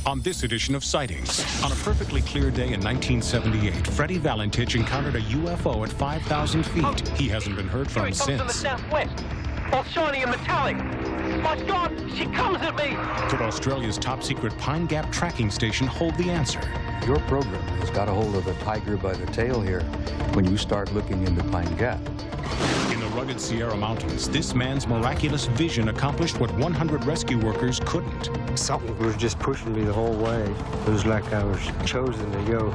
On this edition of Sightings, on a perfectly clear day in 1978, Freddie Valentich encountered a UFO at 5,000 feet. He hasn't been heard from since. Here it comes from the southwest, all shiny and metallic. My God, she comes at me! Could Australia's top-secret Pine Gap tracking station hold the answer? Your program has got a hold of the tiger by the tail here when you start looking into Pine Gap. In the rugged Sierra Mountains, this man's miraculous vision accomplished what 100 rescue workers couldn't. Something was just pushing me the whole way. It was like I was chosen to go.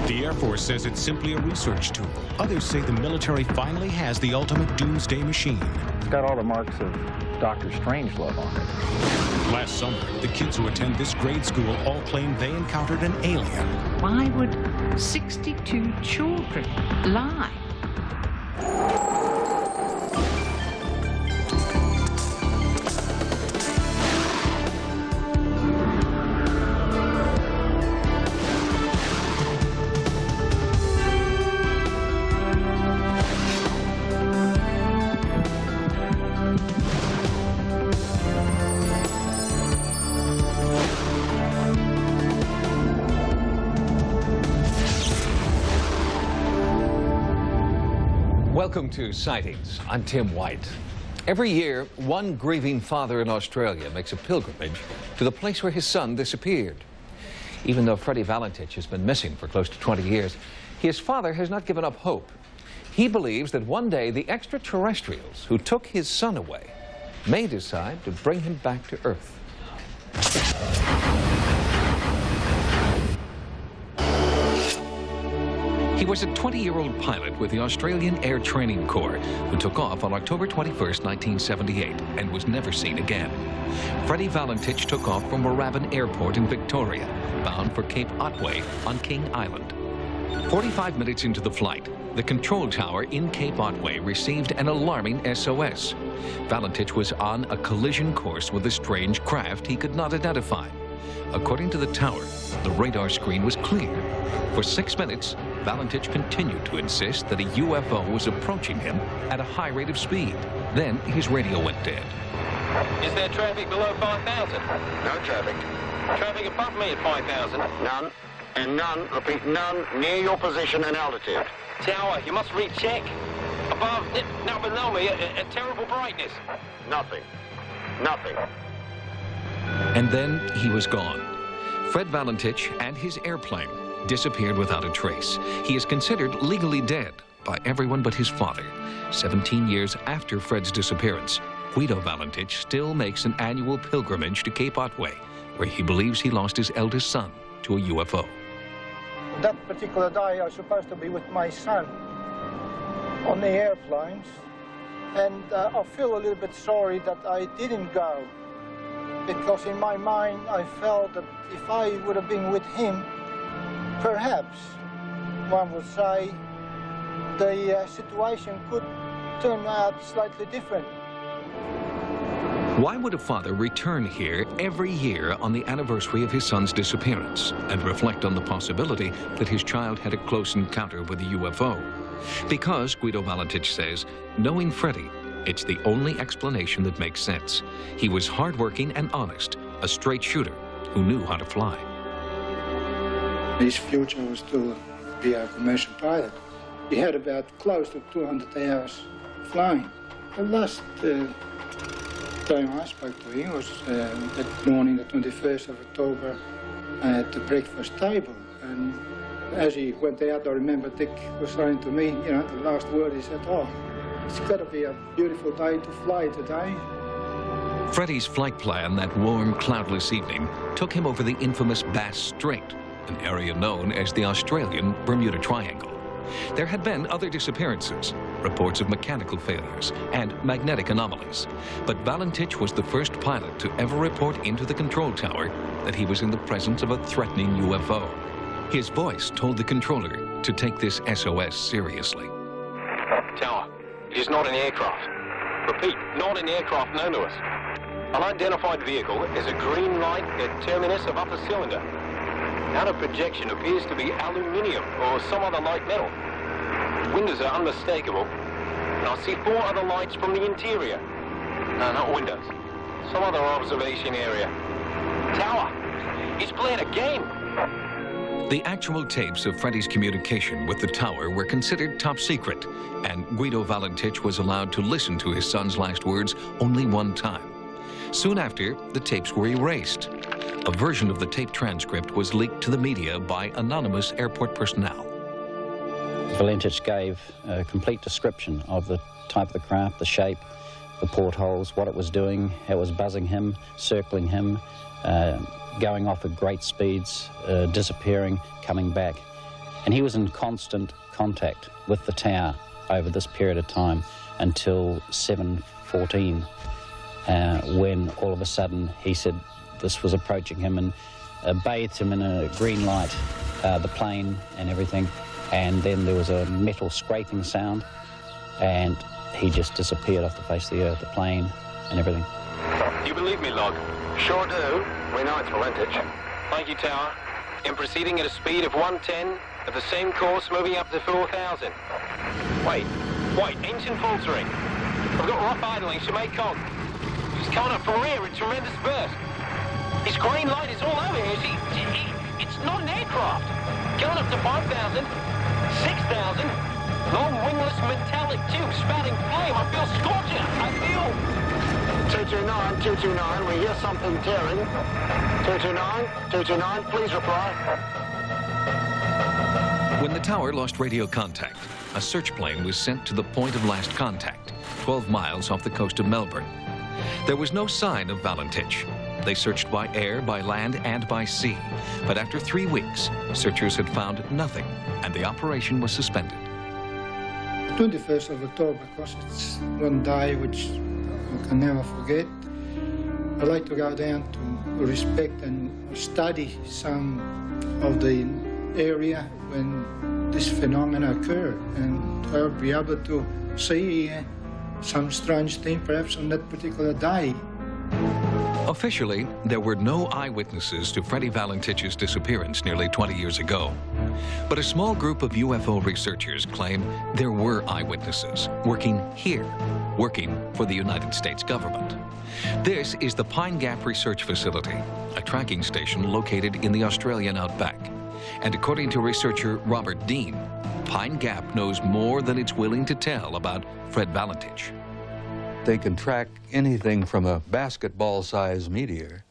The Air Force says it's simply a research tool. Others say the military finally has the ultimate doomsday machine. It's got all the marks of Dr. Strangelove on it. Last summer, the kids who attend this grade school all claimed they encountered an alien. Why would 62 children lie? Welcome to Sightings. I'm Tim White. Every year, one grieving father in Australia makes a pilgrimage to the place where his son disappeared. Even though Freddie Valentich has been missing for close to 20 years, his father has not given up hope. He believes that one day the extraterrestrials who took his son away may decide to bring him back to Earth. He was a 20-year-old pilot with the Australian Air Training Corps who took off on October 21st, 1978 and was never seen again. Freddie Valentich took off from Moorabbin Airport in Victoria, bound for Cape Otway on King Island. 45 minutes into the flight, the control tower in Cape Otway received an alarming SOS. Valentich was on a collision course with a strange craft he could not identify. According to the tower, the radar screen was clear. For 6 minutes, Valentich continued to insist that a UFO was approaching him at a high rate of speed. Then his radio went dead. Is there traffic below 5,000? No traffic. Traffic above me at 5,000? None. And none, repeat, none near your position and altitude. Tower, you must recheck. Above, now below me, a terrible brightness. Nothing. Nothing. And then he was gone. Fred Valentich and his airplane disappeared without a trace. He is considered legally dead by everyone but his father. 17 years after Fred's disappearance, Guido Valentich still makes an annual pilgrimage to Cape Otway, where he believes he lost his eldest son to a UFO. That particular day, I was supposed to be with my son on the airplanes, and I feel a little bit sorry that I didn't go, because in my mind I felt that if I would have been with him, perhaps, one would say, the situation could turn out slightly different. Why would a father return here every year on the anniversary of his son's disappearance and reflect on the possibility that his child had a close encounter with a UFO? Because, Guido Valentich says, knowing Freddie, it's the only explanation that makes sense. He was hardworking and honest, a straight shooter who knew how to fly. His future was to be a commercial pilot. He had about close to 200 hours flying. The last time I spoke to him was that morning, the 21st of October, at the breakfast table. And as he went out, I remember Dick was saying to me, you know, the last word he said, "Oh, it's got to be a beautiful day to fly today." Freddie's flight plan that warm, cloudless evening took him over the infamous Bass Strait, an area known as the Australian Bermuda Triangle. There had been other disappearances, reports of mechanical failures, and magnetic anomalies. But Valentich was the first pilot to ever report into the control tower that he was in the presence of a threatening UFO. His voice told the controller to take this SOS seriously. Tower, it is not an aircraft. Repeat, not an aircraft known to us. Unidentified vehicle is a green light at terminus of upper cylinder. Out of projection appears to be aluminium or some other light metal. Windows are unmistakable, and I see 4 other lights from the interior. No, not windows. Some other observation area. Tower, He's playing a game. The actual tapes of Freddy's communication with the tower were considered top secret, and Guido Valentich was allowed to listen to his son's last words only one time. Soon after, the tapes were erased. A version of the tape transcript was leaked to the media by anonymous airport personnel. Valentich gave a complete description of the type of the craft, the shape, the portholes, what it was doing, how it was buzzing him, circling him, going off at great speeds, disappearing, coming back. And he was in constant contact with the tower over this period of time until 7:14, when all of a sudden he said this was approaching him and bathed him in a green light, the plane and everything. And then there was a metal scraping sound, and he just disappeared off the face of the earth, the plane and everything. You believe me, Log? Sure do. We know it's Valentich. Thank you, Tower. In proceeding at a speed of 110, at the same course moving up to 4,000. Wait, engine faltering. I've got rough idling, she may cog. She's coming up from rear in tremendous burst. His green light is all over here. It's not an aircraft. Going up to 5,000, 6,000. Long wingless metallic tube spouting flame. I feel scorching. I feel... 229, 229, we hear something tearing. 229, 229, please reply. When the tower lost radio contact, a search plane was sent to the point of last contact, 12 miles off the coast of Melbourne. There was no sign of Valentich. They searched by air, by land, and by sea. But after 3 weeks, searchers had found nothing, and the operation was suspended. 21st of October, because it's one day which I can never forget. I like to go down to respect and study some of the area when this phenomena occurred, and I'll be able to see some strange thing perhaps on that particular day. Officially, there were no eyewitnesses to Freddy Valentich's disappearance nearly 20 years ago. But a small group of UFO researchers claim there were eyewitnesses working here, working for the United States government. This is the Pine Gap Research Facility, a tracking station located in the Australian outback. And according to researcher Robert Dean, Pine Gap knows more than it's willing to tell about Fred Valentich. They can track anything from a basketball-sized meteor.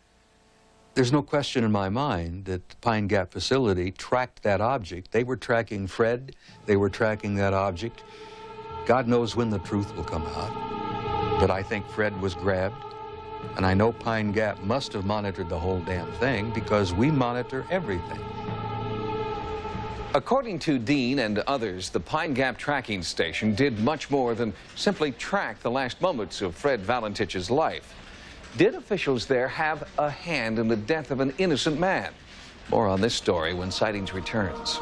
There's no question in my mind that the Pine Gap facility tracked that object. They were tracking Fred. They were tracking that object. God knows when the truth will come out. But I think Fred was grabbed. And I know Pine Gap must have monitored the whole damn thing because we monitor everything. According to Dean and others, the Pine Gap tracking station did much more than simply track the last moments of Fred Valentich's life. Did officials there have a hand in the death of an innocent man? More on this story when Sightings returns.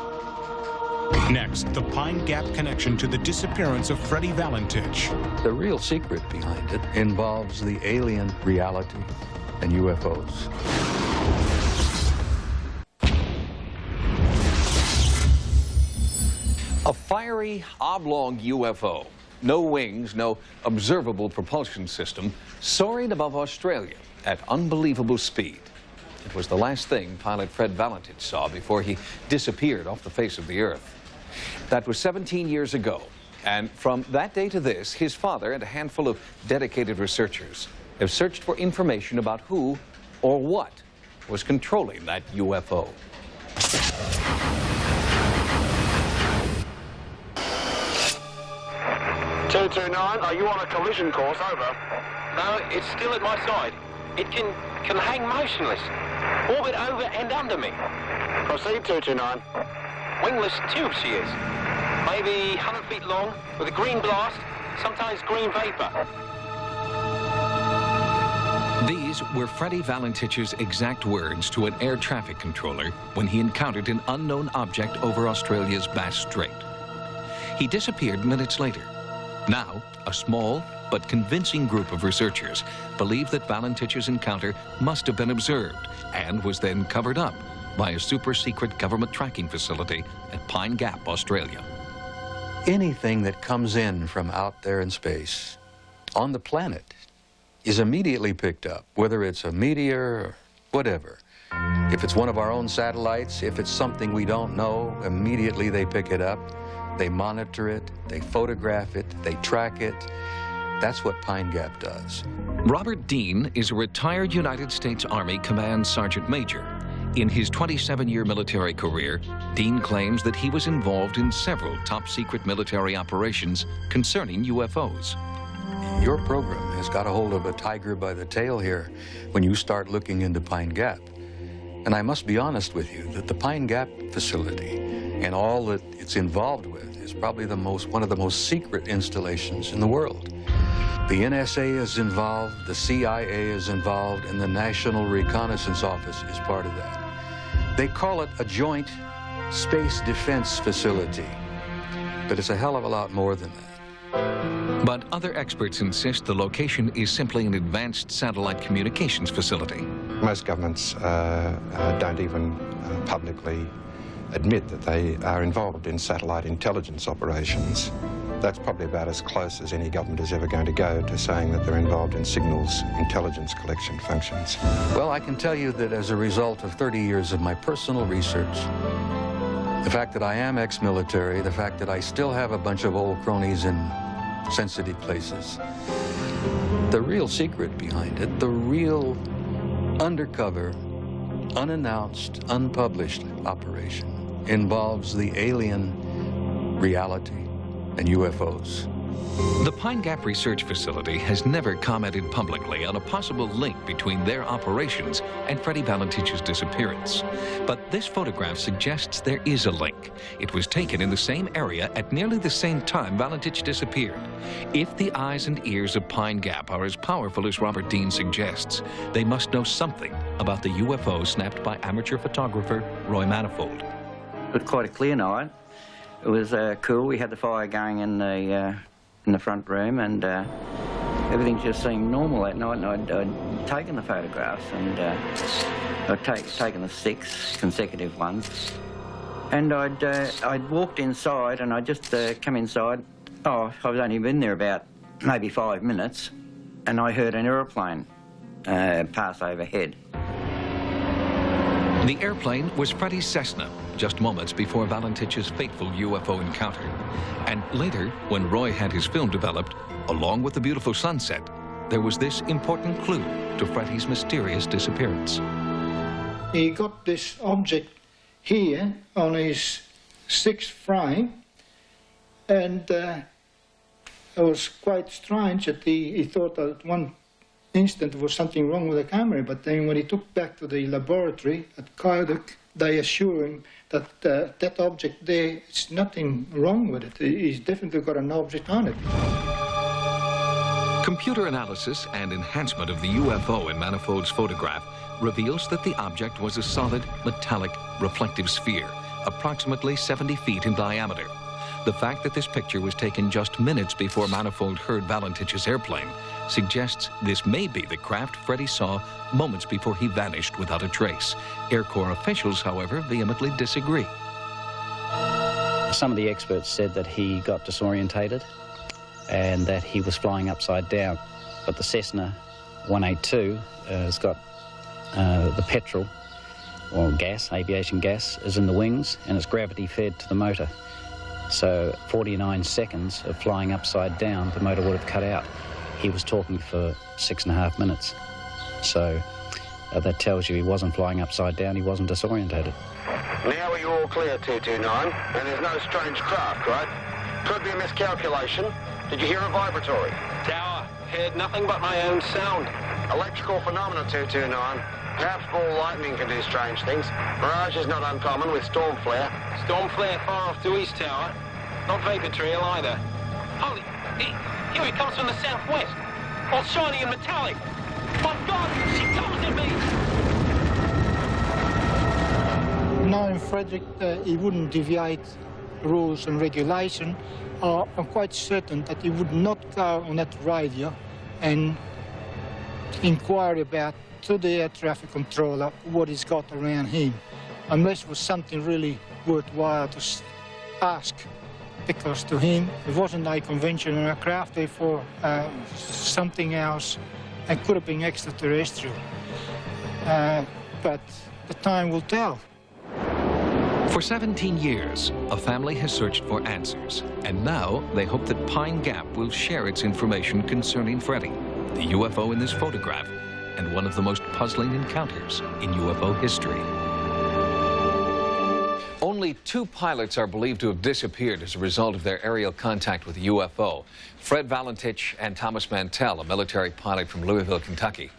Next, the Pine Gap connection to the disappearance of Freddy Valentich. The real secret behind it involves the alien reality and UFOs. A fiery, oblong UFO, no wings, no observable propulsion system, soaring above Australia at unbelievable speed. It was the last thing pilot Fred Valentich saw before he disappeared off the face of the earth. That was 17 years ago, and from that day to this, his father and a handful of dedicated researchers have searched for information about who or what was controlling that UFO. 229, are you on a collision course? Over. No, it's still at my side. It can hang motionless, orbit over and under me. Proceed, 229. Wingless tube she is. Maybe 100 feet long, with a green blast, sometimes green vapor. These were Freddy Valentich's exact words to an air traffic controller when he encountered an unknown object over Australia's Bass Strait. He disappeared minutes later. Now, a small but convincing group of researchers believe that Valentich's encounter must have been observed and was then covered up by a super-secret government tracking facility at Pine Gap, Australia. Anything that comes in from out there in space on the planet is immediately picked up, whether it's a meteor or whatever. If it's one of our own satellites, if it's something we don't know, immediately they pick it up, they monitor it, they photograph it, they track it. That's what Pine Gap does. Robert Dean is a retired United States Army Command Sergeant Major. In his 27-year military career, Dean claims that he was involved in several top-secret military operations concerning UFOs. Your program has got a hold of a tiger by the tail here when you start looking into Pine Gap. And I must be honest with you that the Pine Gap facility and all that it's involved with is probably one of the most secret installations in the world. The NSA is involved, the CIA is involved, and the National Reconnaissance Office is part of that. They call it a joint space defense facility, but it's a hell of a lot more than that. But other experts insist the location is simply an advanced satellite communications facility. Most governments don't even publicly admit that they are involved in satellite intelligence operations. That's probably about as close as any government is ever going to go to saying that they're involved in signals intelligence collection functions. Well, I can tell you that as a result of 30 years of my personal research, the fact that I am ex-military, the fact that I still have a bunch of old cronies in sensitive places, the real secret behind it, the real undercover, unannounced, unpublished operation involves the alien reality and UFOs. The Pine Gap Research Facility has never commented publicly on a possible link between their operations and Freddie Valentich's disappearance. But this photograph suggests there is a link. It was taken in the same area at nearly the same time Valentich disappeared. If the eyes and ears of Pine Gap are as powerful as Robert Dean suggests, they must know something about the UFO snapped by amateur photographer Roy Manifold. It was quite a clear night. It was cool. We had the fire going in the front room, and everything just seemed normal that night. And I'd taken the photographs, and I'd taken the 6 consecutive ones. And I'd walked inside, and I'd just come inside. Oh, I was only been there about maybe 5 minutes, and I heard an aeroplane pass overhead. The airplane was Freddie's Cessna, just moments before Valentich's fateful UFO encounter. And later, when Roy had his film developed, along with the beautiful sunset, there was this important clue to Freddie's mysterious disappearance. He got this object here on his 6th frame, and it was quite strange that he thought that at one instant there was something wrong with the camera, but then when he took back to the laboratory at Karduk, they assure him that that object there, it's nothing wrong with it. He's definitely got an object on it. Computer analysis and enhancement of the UFO in Manifold's photograph reveals that the object was a solid, metallic, reflective sphere, approximately 70 feet in diameter. The fact that this picture was taken just minutes before Manifold heard Valentich's airplane suggests this may be the craft Freddie saw moments before he vanished without a trace. Air Corps officials, however, vehemently disagree. Some of the experts said that he got disorientated and that he was flying upside down. But the Cessna 182 has got the petrol, or gas, aviation gas, is in the wings, and it's gravity fed to the motor. So 49 seconds of flying upside down, the motor would have cut out. He was talking for 6.5 minutes. So that tells you he wasn't flying upside down, he wasn't disorientated. Now are you all clear, 229? And there's no strange craft, right? Could be a miscalculation. Did you hear a vibratory? Tower, heard nothing but my own sound. Electrical phenomena, 229. Perhaps ball lightning can do strange things. Mirage is not uncommon with storm flare. Storm flare far off to east, Tower. Not vapor trail either. Holy, here he comes from the southwest. All shiny and metallic. My God, she comes at me! Knowing Frederick, he wouldn't deviate rules and regulation. I'm quite certain that he would not go on that radio and inquire about to the air traffic controller what he's got around him, unless it was something really worthwhile to ask, because to him it wasn't a conventional aircraft, therefore something else, and could have been extraterrestrial. But The time will tell. For 17 years, a family has searched for answers, and now they hope that Pine Gap will share its information concerning Freddie, the UFO in this photograph, and one of the most puzzling encounters in UFO history. Only 2 pilots are believed to have disappeared as a result of their aerial contact with a UFO. Fred Valentich and Thomas Mantell, a military pilot from Louisville, Kentucky.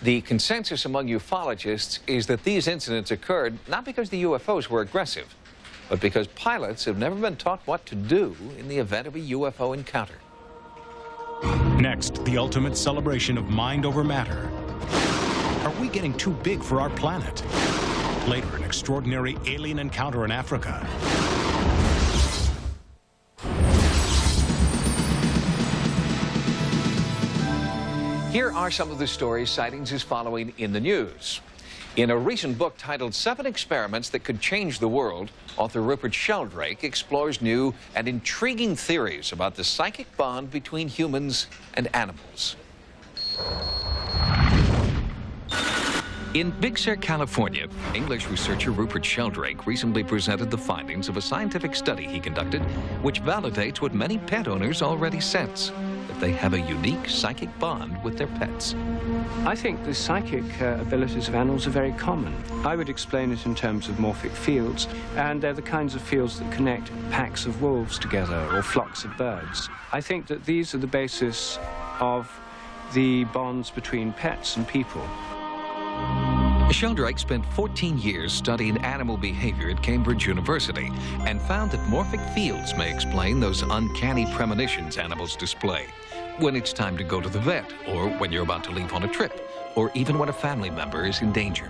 The consensus among ufologists is that these incidents occurred not because the UFOs were aggressive, but because pilots have never been taught what to do in the event of a UFO encounter. Next, the ultimate celebration of mind over matter. Are we getting too big for our planet? Later, an extraordinary alien encounter in Africa. Here are some of the stories Sightings is following in the news. In a recent book titled 7 Experiments That Could Change the World, author Rupert Sheldrake explores new and intriguing theories about the psychic bond between humans and animals. In Big Sur, California, English researcher Rupert Sheldrake recently presented the findings of a scientific study he conducted, which validates what many pet owners already sense, that they have a unique psychic bond with their pets. I think the psychic abilities of animals are very common. I would explain it in terms of morphic fields, and they're the kinds of fields that connect packs of wolves together or flocks of birds. I think that these are the basis of the bonds between pets and people. Sheldrake spent 14 years studying animal behavior at Cambridge University and found that morphic fields may explain those uncanny premonitions animals display when it's time to go to the vet, or when you're about to leave on a trip, or even when a family member is in danger.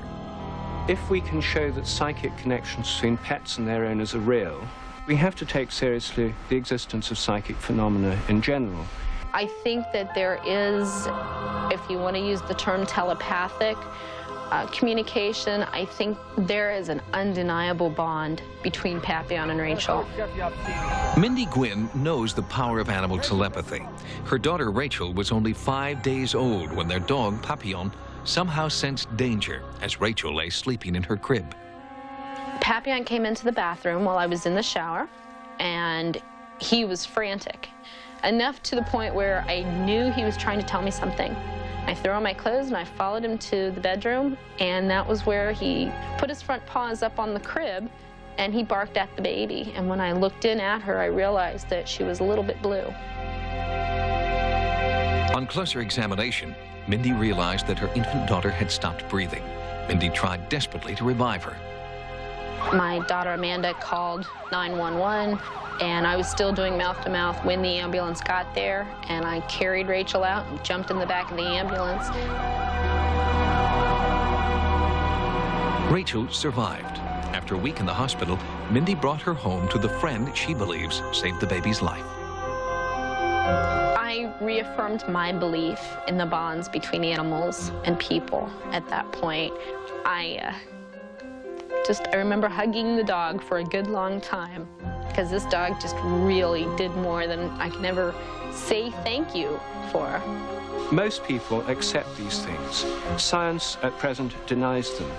If we can show that psychic connections between pets and their owners are real, we have to take seriously the existence of psychic phenomena in general. I think that there is, if you want to use the term telepathic, communication. I think there is an undeniable bond between Papillon and Rachel. Mindy Gwynn knows the power of animal telepathy. Her daughter Rachel was only 5 days old when their dog Papillon somehow sensed danger as Rachel lay sleeping in her crib. Papillon came into the bathroom while I was in the shower, and he was frantic, enough to the point where I knew he was trying to tell me something. I threw on my clothes and I followed him to the bedroom, and that was where he put his front paws up on the crib and he barked at the baby. And when I looked in at her, I realized that she was a little bit blue. On closer examination, Mindy realized that her infant daughter had stopped breathing. Mindy tried desperately to revive her. My daughter Amanda called 911, and I was still doing mouth-to-mouth when the ambulance got there, and I carried Rachel out and jumped in the back of the ambulance. Rachel survived. After a week in the hospital, Mindy brought her home to the friend she believes saved the baby's life. I reaffirmed my belief in the bonds between animals and people at that point. I remember hugging the dog for a good long time, because this dog just really did more than I can ever say thank you for. Most people accept these things. Science at present denies them.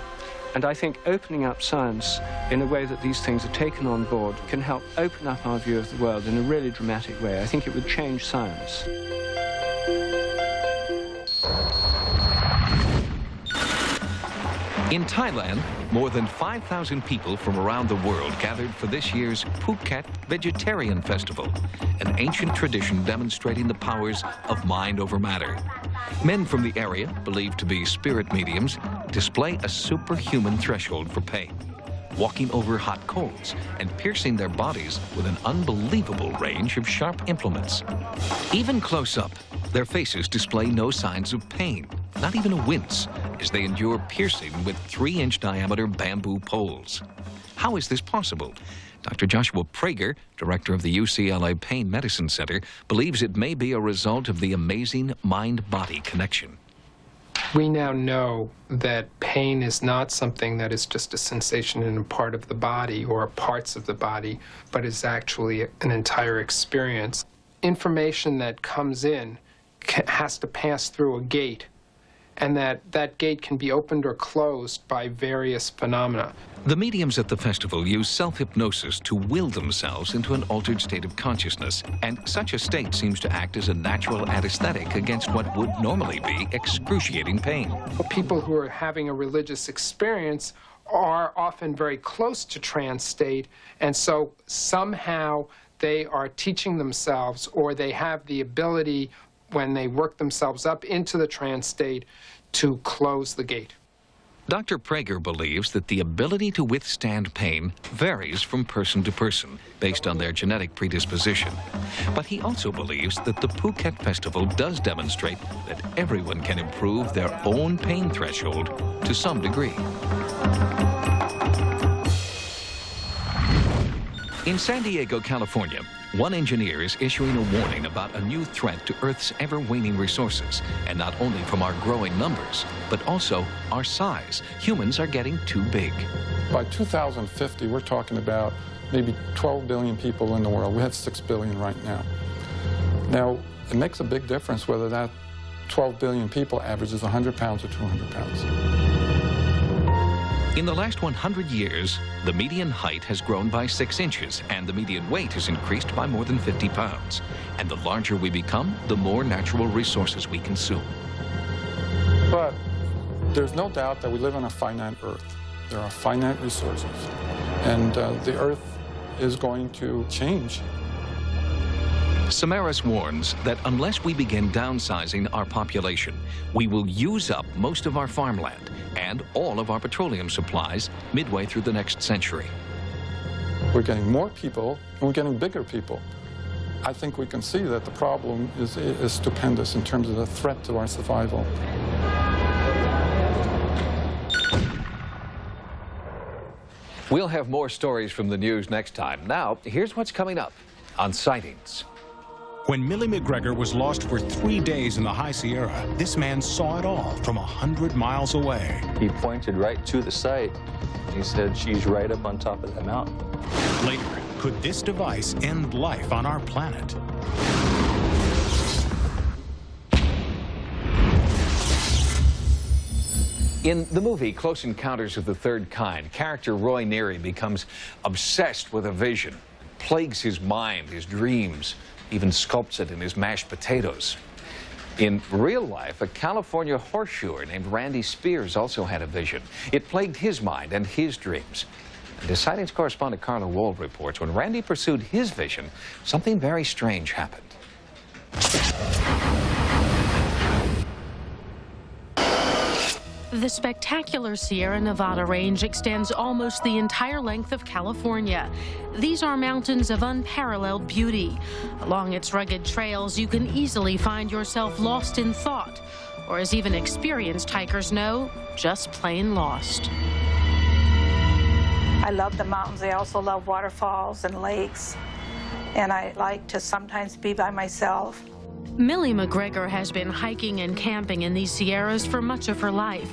And I think opening up science in a way that these things are taken on board can help open up our view of the world in a really dramatic way. I think it would change science. In Thailand, more than 5,000 people from around the world gathered for this year's Phuket Vegetarian Festival, an ancient tradition demonstrating the powers of mind over matter. Men from the area, believed to be spirit mediums, display a superhuman threshold for pain, walking over hot coals and piercing their bodies with an unbelievable range of sharp implements. Even close up, their faces display no signs of pain, not even a wince, as they endure piercing with 3-inch diameter bamboo poles. How is this possible? Dr. Joshua Prager, director of the UCLA Pain Medicine Center, believes it may be a result of the amazing mind-body connection. We now know that pain is not something that is just a sensation in a part of the body or parts of the body, but is actually an entire experience. Information that comes in has to pass through a gate, and that gate can be opened or closed by various phenomena. The mediums at the festival use self-hypnosis to will themselves into an altered state of consciousness, and such a state seems to act as a natural anesthetic against what would normally be excruciating pain. People who are having a religious experience are often very close to trance state, and so somehow they are teaching themselves, or they have the ability, when they work themselves up into the trance state, to close the gate. Dr. Prager believes that the ability to withstand pain varies from person to person based on their genetic predisposition. But he also believes that the Phuket Festival does demonstrate that everyone can improve their own pain threshold to some degree. In San Diego, California, one engineer is issuing a warning about a new threat to Earth's ever-waning resources, and not only from our growing numbers, but also our size. Humans are getting too big. By 2050, we're talking about maybe 12 billion people in the world. We have 6 billion right now. Now, it makes a big difference whether that 12 billion people averages 100 pounds or 200 pounds. In the last 100 years, the median height has grown by 6 inches, and the median weight has increased by more than 50 pounds. And the larger we become, the more natural resources we consume. But there's no doubt that we live on a finite Earth. There are finite resources, and the Earth is going to change. Samaras warns that unless we begin downsizing our population, we will use up most of our farmland and all of our petroleum supplies midway through the next century. We're getting more people, and we're getting bigger people. I think we can see that the problem is stupendous in terms of the threat to our survival. We'll have more stories from the news next time. Now, here's what's coming up on Sightings. When Millie McGregor was lost for 3 days in the High Sierra, this man saw it all from 100 miles away. He pointed right to the site. He said, she's right up on top of that mountain. Later, could this device end life on our planet? In the movie Close Encounters of the Third Kind, character Roy Neary becomes obsessed with a vision. It plagues his mind, his dreams, even sculpts it in his mashed potatoes. In real life, a California horseshoer named Randy Spears also had a vision. It plagued his mind and his dreams. And as Sightings correspondent Carla Wold reports, when Randy pursued his vision, something very strange happened. The spectacular Sierra Nevada range extends almost the entire length of California. These are mountains of unparalleled beauty. Along its rugged trails, you can easily find yourself lost in thought, or as even experienced hikers know, just plain lost. I love the mountains. I also love waterfalls and lakes, and I like to sometimes be by myself. Millie McGregor has been hiking and camping in these Sierras for much of her life.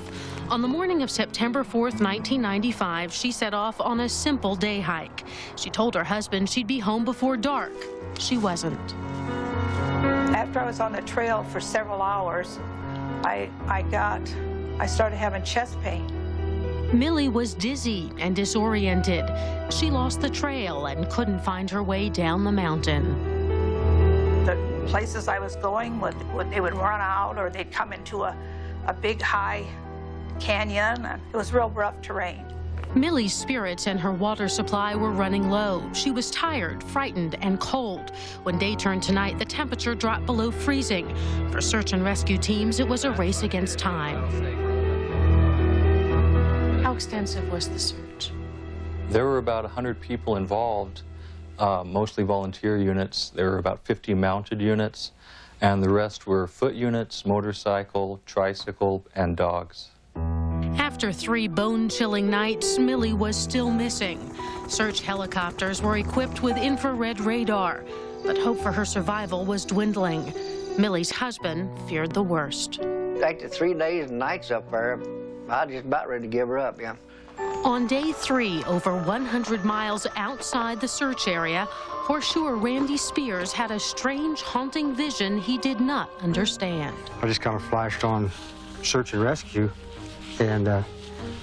On the morning of September 4th, 1995, she set off on a simple day hike. She told her husband she'd be home before dark. She wasn't. After I was on the trail for several hours, I started having chest pain. Millie was dizzy and disoriented. She lost the trail and couldn't find her way down the mountain. The places I was going, they would run out, or they'd come into a big high canyon. It was real rough terrain. Millie's spirits and her water supply were running low. She was tired, frightened, and cold. When day turned to night, the temperature dropped below freezing. For search and rescue teams, it was a race against time. How extensive was the search? There were about 100 people involved, mostly volunteer units. There were about 50 mounted units, and the rest were foot units, motorcycle, tricycle, and dogs. After 3 bone-chilling nights, Millie was still missing. Search helicopters were equipped with infrared radar, but hope for her survival was dwindling. Millie's husband feared the worst. After 3 days and nights up there, I was just about ready to give her up, yeah. On day 3, over 100 miles outside the search area, horseshoer Randy Spears had a strange, haunting vision he did not understand. I just kind of flashed on search and rescue, and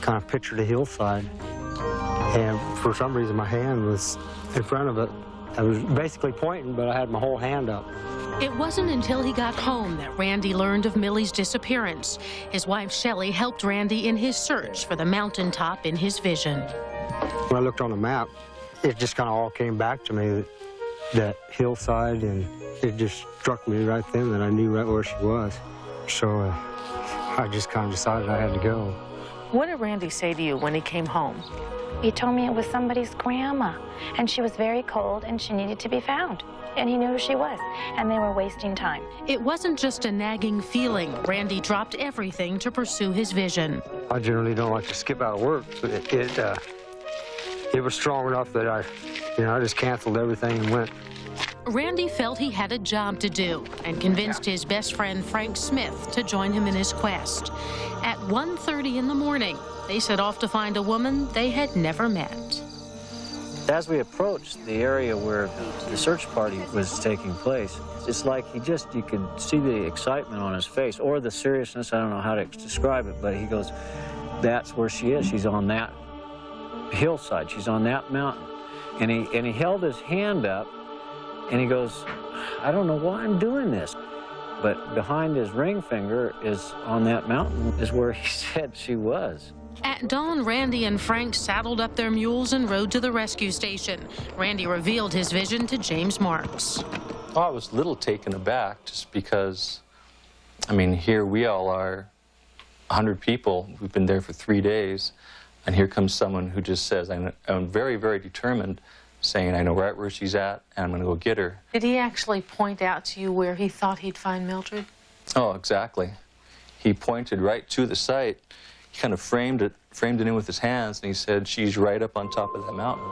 kind of pictured a hillside. And for some reason, my hand was in front of it. I was basically pointing, but I had my whole hand up. It wasn't until he got home that Randy learned of Millie's disappearance. His wife, Shelley, helped Randy in his search for the mountaintop in his vision. When I looked on the map, it just kind of all came back to me, that hillside, and it just struck me right then that I knew right where she was. So I just kind of decided I had to go. What did Randy say to you when he came home? He told me it was somebody's grandma, and she was very cold, and she needed to be found. And he knew who she was, and they were wasting time. It wasn't just a nagging feeling. Randy dropped everything to pursue his vision. I generally don't like to skip out of work, but it was strong enough that I just canceled everything and went. Randy felt he had a job to do and convinced his best friend, Frank Smith, to join him in his quest. At 1:30 in the morning, they set off to find a woman they had never met. As we approached the area where the search party was taking place, it's like you could see the excitement on his face, or the seriousness, I don't know how to describe it, but he goes, that's where she is. She's on that hillside. She's on that mountain. And he held his hand up, and he goes, I don't know why I'm doing this. But behind his ring finger is on that mountain is where he said she was. At dawn, Randy and Frank saddled up their mules and rode to the rescue station. Randy revealed his vision to James Marks. Oh, I was a little taken aback just because, I mean, here we all are, 100 people. We've been there for 3 days, and here comes someone who just says, I'm very, very determined, saying, I know right where she's at, and I'm going to go get her. Did he actually point out to you where he thought he'd find Mildred? Oh, exactly. He pointed right to the site. He kind of framed it in with his hands, and he said, she's right up on top of that mountain.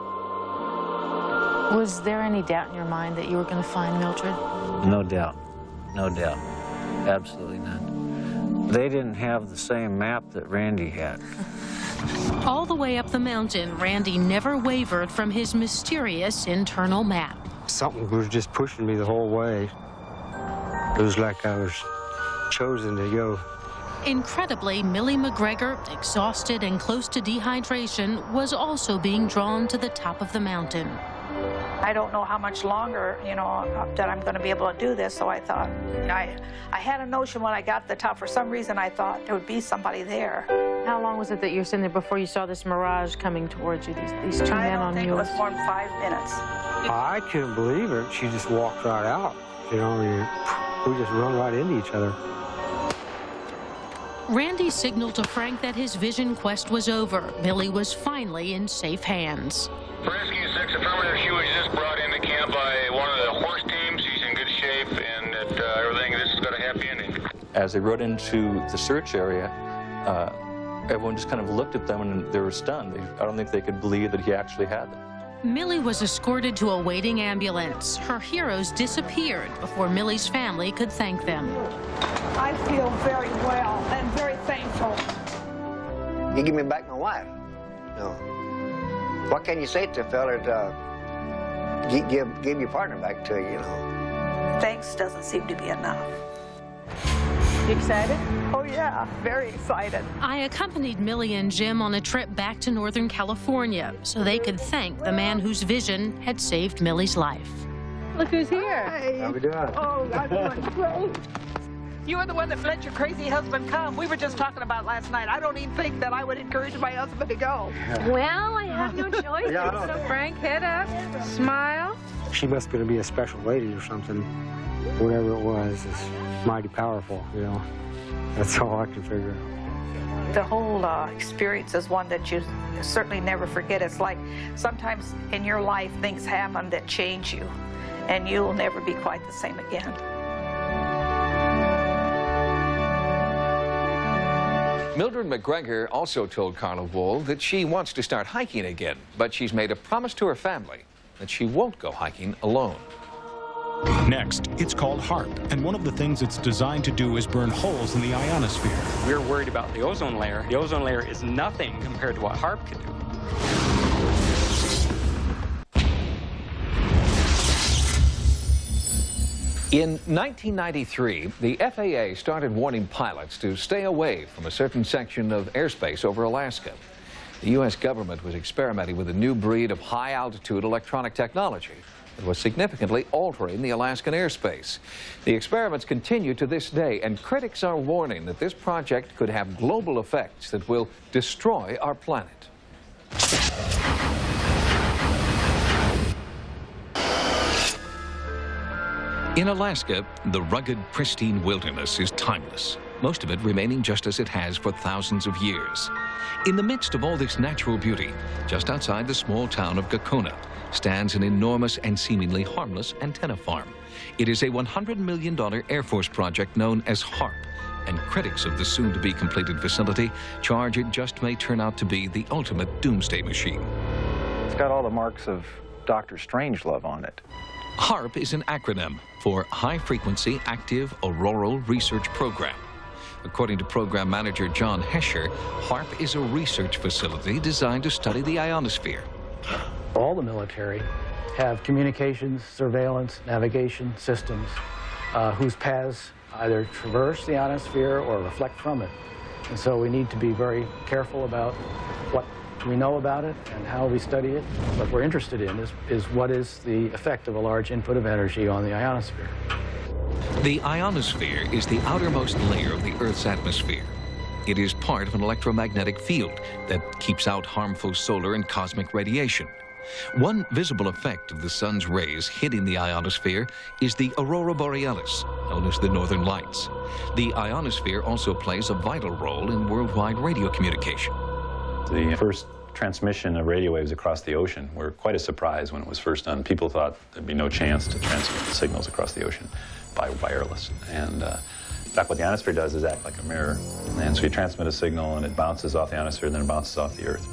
Was there any doubt in your mind that you were going to find Mildred? No doubt. No doubt. Absolutely none. They didn't have the same map that Randy had. All the way up the mountain, Randy never wavered from his mysterious internal map. Something was just pushing me the whole way. It was like I was chosen to go. Incredibly, Millie McGregor, exhausted and close to dehydration, was also being drawn to the top of the mountain. I don't know how much longer, that I'm going to be able to do this, so I thought, I had a notion when I got to the top. For some reason, I thought there would be somebody there. How long was it that you were sitting there before you saw this mirage coming towards you, these two men on mules? I don't think it was more than 5 minutes. I couldn't believe it. She just walked right out. We just run right into each other. Randy signaled to Frank that his vision quest was over. Millie was finally in safe hands. Rescue 6 affirmative. She was just brought into camp by one of the horse teams. She's in good shape, and this has got a happy ending. As they rode into the search area, everyone just kind of looked at them and they were stunned. I don't think they could believe that he actually had them. Millie was escorted to a waiting ambulance. Her heroes disappeared before Millie's family could thank them. I feel very well and very thankful. You give me back my wife. No. What can you say to a fella to give your partner back to you, Thanks doesn't seem to be enough. You excited? Oh, yeah, very excited. I accompanied Millie and Jim on a trip back to Northern California so they could thank the man whose vision had saved Millie's life. Look who's here. Hi. How we doing? Oh, I'm doing great. You were the one that let your crazy husband come. We were just talking about last night. I don't even think that I would encourage my husband to go. Well, I have no choice. So Frank, head up, smile. She must be a special lady or something. Whatever it was is mighty powerful, That's all I can figure out. The whole experience is one that you certainly never forget. It's like sometimes in your life things happen that change you, and you'll never be quite the same again. Mildred McGregor also told Carnival that she wants to start hiking again, but she's made a promise to her family that she won't go hiking alone. Next, it's called HAARP, and one of the things it's designed to do is burn holes in the ionosphere. We're worried about the ozone layer. The ozone layer is nothing compared to what HAARP can do. In 1993, the FAA started warning pilots to stay away from a certain section of airspace over Alaska. The U.S. government was experimenting with a new breed of high-altitude electronic technology that was significantly altering the Alaskan airspace. The experiments continue to this day, and critics are warning that this project could have global effects that will destroy our planet. In Alaska, the rugged, pristine wilderness is timeless, most of it remaining just as it has for thousands of years. In the midst of all this natural beauty, just outside the small town of Gakona, stands an enormous and seemingly harmless antenna farm. It is a $100 million Air Force project known as HARP, and critics of the soon-to-be completed facility charge it just may turn out to be the ultimate doomsday machine. It's got all the marks of Dr. Strangelove on it. HARP is an acronym for High Frequency Active Auroral Research Program. According to program manager John Hesher, HARP is a research facility designed to study the ionosphere. All the military have communications, surveillance, navigation systems whose paths either traverse the ionosphere or reflect from it. And so we need to be very careful about what we know about it and how we study it. What we're interested in is what is the effect of a large input of energy on the ionosphere. The ionosphere is the outermost layer of the Earth's atmosphere. It is part of an electromagnetic field that keeps out harmful solar and cosmic radiation. One visible effect of the sun's rays hitting the ionosphere is the aurora borealis, known as the northern lights. The ionosphere also plays a vital role in worldwide radio communication. The first transmission of radio waves across the ocean were quite a surprise when it was first done. People thought there'd be no chance to transmit signals across the ocean by wireless. And in fact, what the ionosphere does is act like a mirror. And so you transmit a signal and it bounces off the ionosphere and then it bounces off the Earth.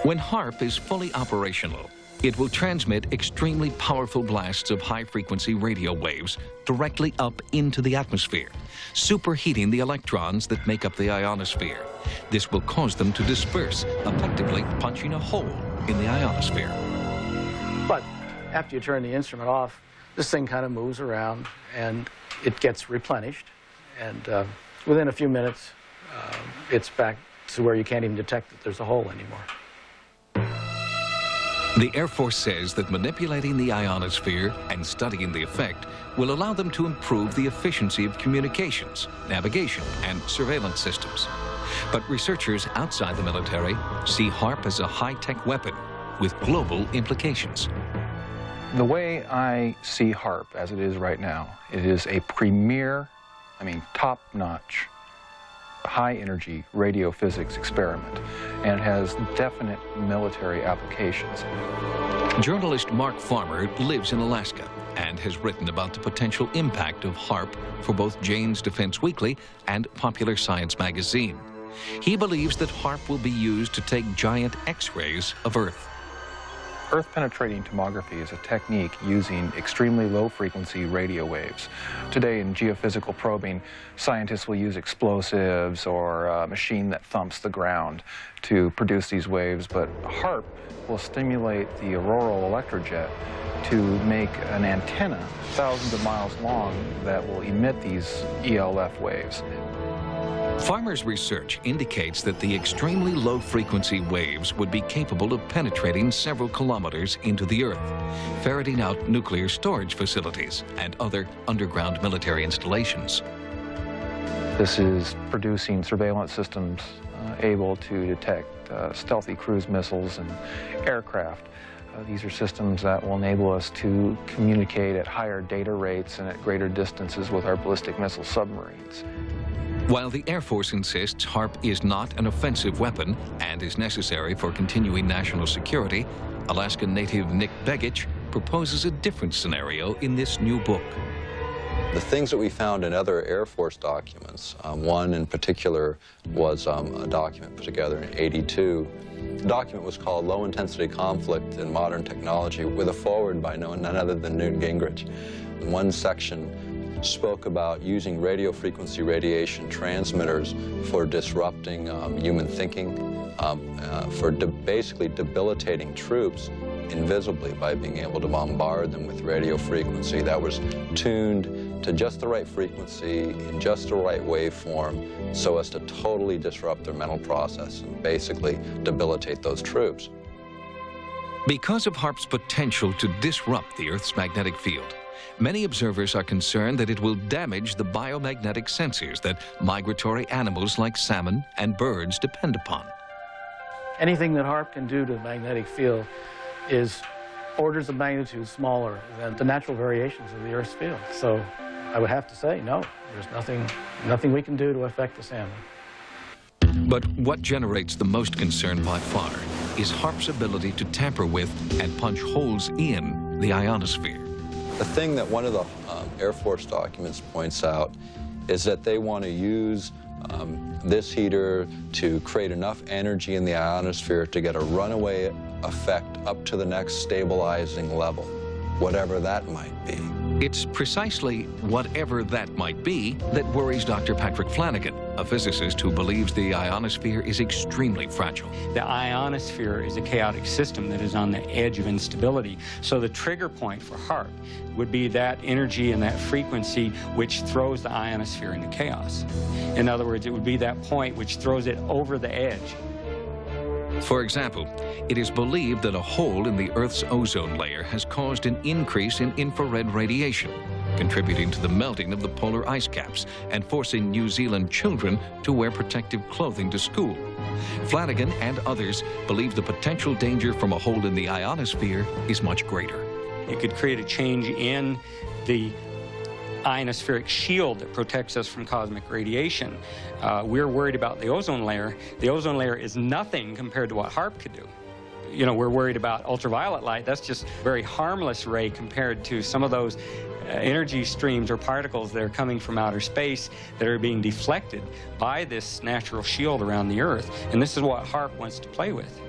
When HARP is fully operational, it will transmit extremely powerful blasts of high-frequency radio waves directly up into the atmosphere, superheating the electrons that make up the ionosphere. This will cause them to disperse, effectively punching a hole in the ionosphere. But after you turn the instrument off, this thing kind of moves around and it gets replenished. And within a few minutes, it's back to where you can't even detect that there's a hole anymore. The Air Force says that manipulating the ionosphere and studying the effect will allow them to improve the efficiency of communications, navigation, and surveillance systems. But researchers outside the military see HARP as a high-tech weapon with global implications. The way I see HARP as it is right now, it is a premier, top-notch, high-energy radio physics experiment, and has definite military applications. Journalist Mark Farmer lives in Alaska and has written about the potential impact of HARP for both Jane's Defense Weekly and Popular Science magazine. He believes that HARP will be used to take giant X-rays of Earth. Earth-penetrating tomography is a technique using extremely low-frequency radio waves. Today in geophysical probing, scientists will use explosives or a machine that thumps the ground to produce these waves, but HARP will stimulate the auroral electrojet to make an antenna thousands of miles long that will emit these ELF waves. Farmer's research indicates that the extremely low-frequency waves would be capable of penetrating several kilometers into the Earth, ferreting out nuclear storage facilities and other underground military installations. This is producing surveillance systems able to detect stealthy cruise missiles and aircraft. These are systems that will enable us to communicate at higher data rates and at greater distances with our ballistic missile submarines. While the Air Force insists HARP is not an offensive weapon and is necessary for continuing national security, Alaskan native Nick Begich proposes a different scenario in this new book. The things that we found in other Air Force documents, one in particular was a document put together in '82. The document was called Low Intensity Conflict in Modern Technology, with a foreword by none other than Newt Gingrich. One section spoke about using radio frequency radiation transmitters for disrupting human thinking, for basically debilitating troops invisibly by being able to bombard them with radio frequency that was tuned to just the right frequency, in just the right waveform, so as to totally disrupt their mental process and basically debilitate those troops. Because of HAARP's potential to disrupt the Earth's magnetic field, many observers are concerned that it will damage the biomagnetic sensors that migratory animals like salmon and birds depend upon. Anything that HAARP can do to the magnetic field is orders of magnitude smaller than the natural variations of the Earth's field. So I would have to say, no, there's nothing we can do to affect the salmon. But what generates the most concern by far is HAARP's ability to tamper with and punch holes in the ionosphere. The thing that one of the Air Force documents points out is that they want to use this heater to create enough energy in the ionosphere to get a runaway effect up to the next stabilizing level, whatever that might be. It's precisely whatever that might be that worries Dr. Patrick Flanagan, a physicist who believes the ionosphere is extremely fragile. The ionosphere is a chaotic system that is on the edge of instability. So the trigger point for HAARP would be that energy and that frequency which throws the ionosphere into chaos. In other words, it would be that point which throws it over the edge. For example, it is believed that a hole in the Earth's ozone layer has caused an increase in infrared radiation, contributing to the melting of the polar ice caps and forcing New Zealand children to wear protective clothing to school. Flanagan and others believe the potential danger from a hole in the ionosphere is much greater. It could create a change in the ionospheric shield that protects us from cosmic radiation. We're worried about the ozone layer. The ozone layer is nothing compared to what HAARP could do. You know, we're worried about ultraviolet light. That's just a very harmless ray compared to some of those energy streams or particles that are coming from outer space that are being deflected by this natural shield around the Earth. And this is what HAARP wants to play with.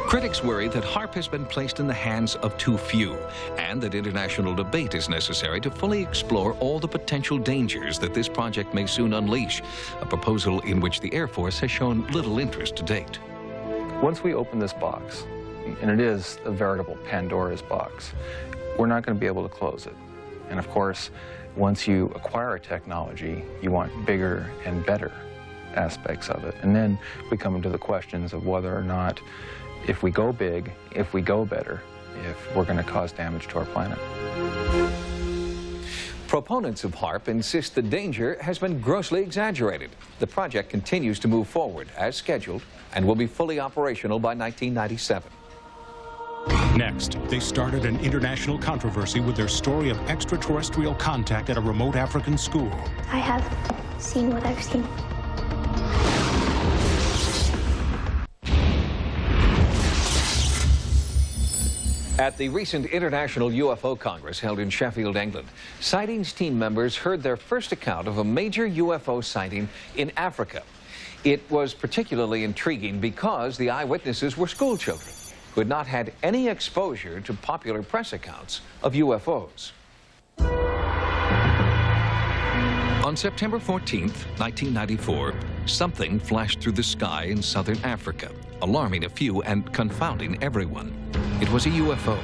Critics worry that HAARP has been placed in the hands of too few, and that international debate is necessary to fully explore all the potential dangers that this project may soon unleash, a proposal in which the Air Force has shown little interest to date. Once we open this box, and it is a veritable Pandora's box, we're not going to be able to close it. And of course, once you acquire a technology, you want bigger and better aspects of it. And then we come into the questions of whether or not, if we go big, if we go better, if we're going to cause damage to our planet. Proponents of HAARP insist the danger has been grossly exaggerated. The project continues to move forward as scheduled and will be fully operational by 1997. Next, they started an international controversy with their story of extraterrestrial contact at a remote African school. I have seen what I've seen. At the recent International UFO Congress held in Sheffield, England, Sightings team members heard their first account of a major UFO sighting in Africa. It was particularly intriguing because the eyewitnesses were school children who had not had any exposure to popular press accounts of UFOs. On September 14th, 1994, something flashed through the sky in southern Africa, alarming a few and confounding everyone. It was a UFO.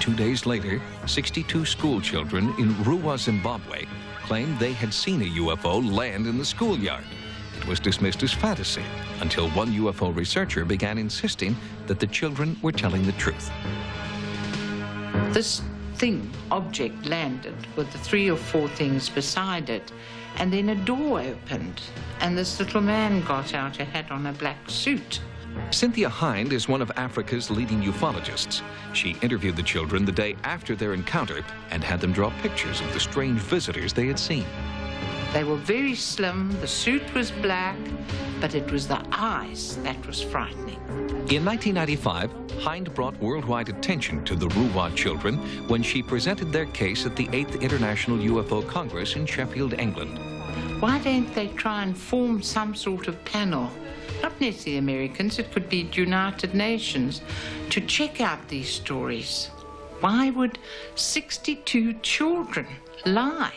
2 days later, 62 school children in Ruwa, Zimbabwe, claimed they had seen a UFO land in the schoolyard. It was dismissed as fantasy until one UFO researcher began insisting that the children were telling the truth. This object landed with the 3 or 4 things beside it, and then a door opened, and this little man got out and had on a black suit. Cynthia Hind is one of Africa's leading ufologists. She interviewed the children the day after their encounter and had them draw pictures of the strange visitors they had seen. They were very slim, the suit was black, but it was the eyes that was frightening. In 1995, Hind brought worldwide attention to the Ruwa children when she presented their case at the 8th International UFO Congress in Sheffield, England. Why don't they try and form some sort of panel, not necessarily Americans, it could be United Nations, to check out these stories? Why would 62 children lie?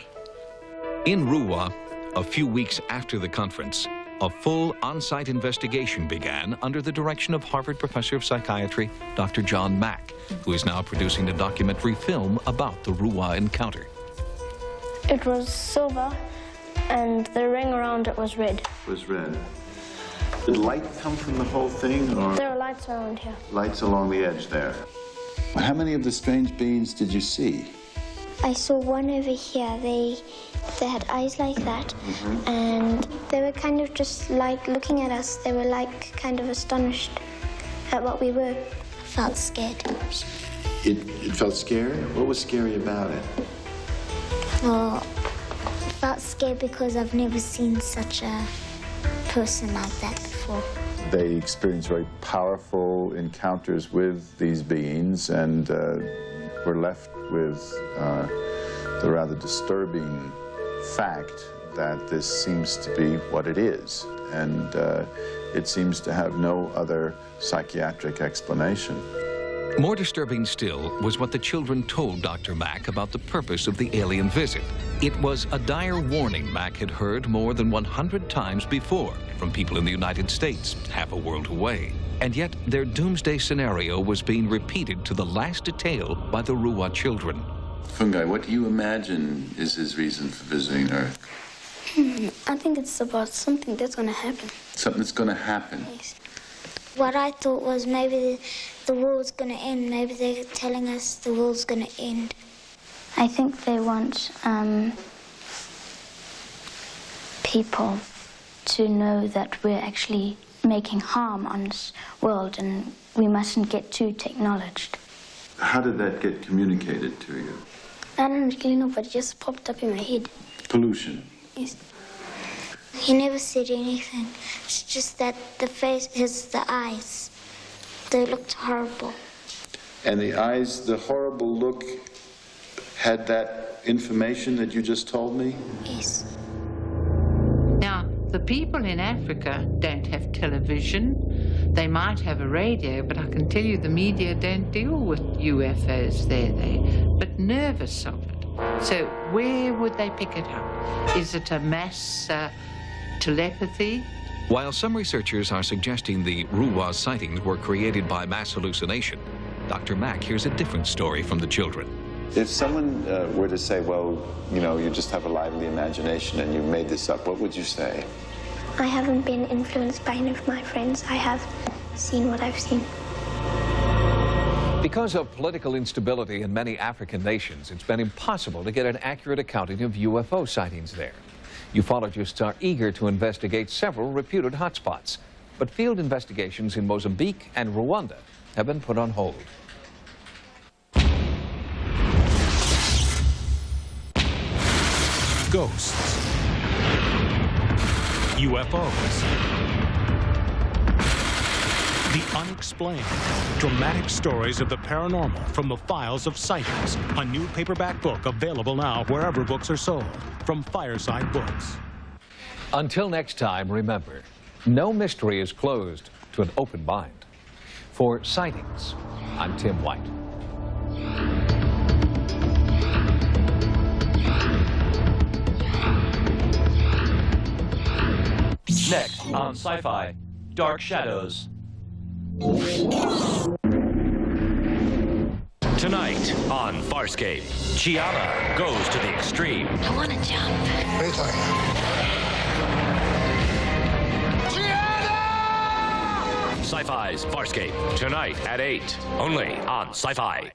In Ruwa, a few weeks after the conference, a full on-site investigation began under the direction of Harvard professor of psychiatry, Dr. John Mack, who is now producing a documentary film about the Ruwa encounter. It was silver, and the ring around it was red. Was red. Did light come from the whole thing, or? There are lights around here. Lights along the edge there. How many of the strange beings did you see? I saw one over here. They had eyes like that, and they were kind of just like looking at us. They were like kind of astonished at what we were. I felt scared. It felt scary? What was scary about it? Well, I felt scared because I've never seen such a person like that before. They experienced very powerful encounters with these beings and were left with the rather disturbing fact that this seems to be what it is, and it seems to have no other psychiatric explanation. More disturbing still was what the children told Dr. Mack about the purpose of the alien visit. It was a dire warning Mack had heard more than 100 times before from people in the United States, half a world away. And yet their doomsday scenario was being repeated to the last detail by the Ruwa children. Fungi, what do you imagine is his reason for visiting Earth? I think it's about something that's going to happen. Something that's going to happen? Yes. What I thought was maybe the world's going to end. Maybe they're telling us the world's going to end. I think they want people to know that we're actually making harm on this world and we mustn't get too technologized. How did that get communicated to you? I don't really know, but it just popped up in my head. Pollution? Yes. He never said anything. It's just that the face, the eyes, they looked horrible. And the eyes, the horrible look, had that information that you just told me? Yes. Now, the people in Africa don't have television. They might have a radio, but I can tell you the media don't deal with UFOs there. They're a bit nervous of it. So where would they pick it up? Is it a mass telepathy? While some researchers are suggesting the Ruwa sightings were created by mass hallucination, Dr. Mack hears a different story from the children. If someone were to say, well, you know, you just have a lively imagination and you made this up, what would you say? I haven't been influenced by any of my friends. I have seen what I've seen. Because of political instability in many African nations, it's been impossible to get an accurate accounting of UFO sightings there. Ufologists are eager to investigate several reputed hotspots, but field investigations in Mozambique and Rwanda have been put on hold. Ghosts, UFOs, the unexplained, dramatic stories of the paranormal from the files of Sightings, a new paperback book available now wherever books are sold, from Fireside Books. Until next time, remember, no mystery is closed to an open mind. For Sightings, I'm Tim White. Next on Sci-Fi, Dark Shadows. Tonight on Farscape, Chiana goes to the extreme. I want to jump. Sci-Fi's Farscape, tonight at 8, only on Sci-Fi.